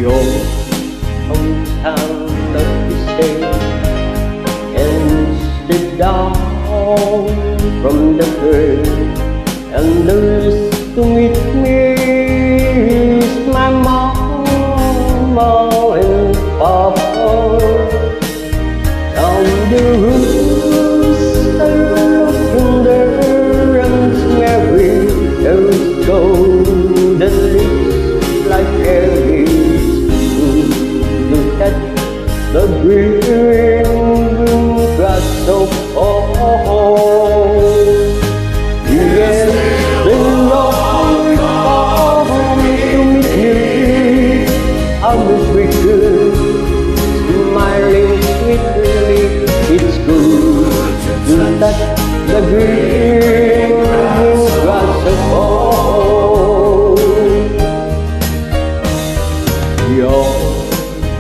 your hometown of the state and sit down from the bird, and there's to meet me is my mama and papa. Down the rooster looking there and merry, there's golden lips like berries. Look at the green grass so tall. Yes, the Lord comes to meet me. I wish we could, smiling sweetly. It's good to touch the green grass so tall. Your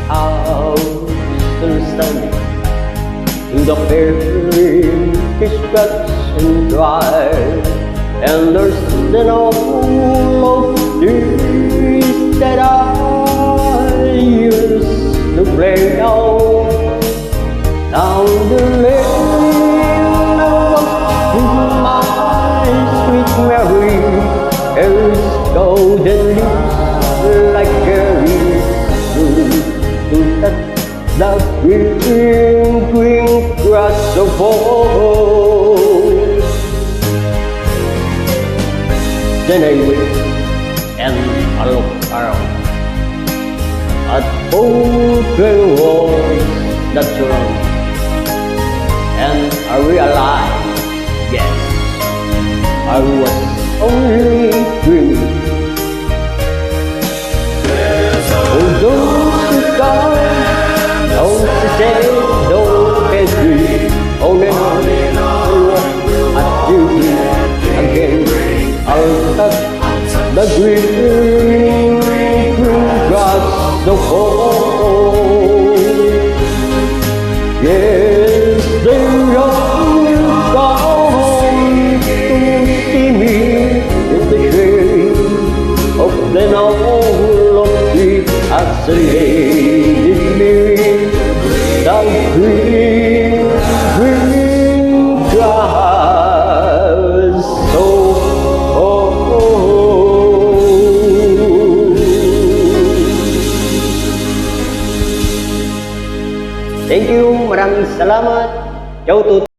house still standing in the parish cuts and dry, and there's an old oak tree that I used to play on. Down the lane I walk with my sweet Mary. There's golden leaves like berries to touch the green grass so old. Then I wait and I look around at open walls that surround, and I realize, yes, I was only dreaming. Oh, those who come, don't say, don't agree. On and on at you again. I'll touch the green grass so cold. Yes, they all come to see me in the shade of the noble tree as they did me. The green grass so old. Thank you, maraming salamat. Ciao to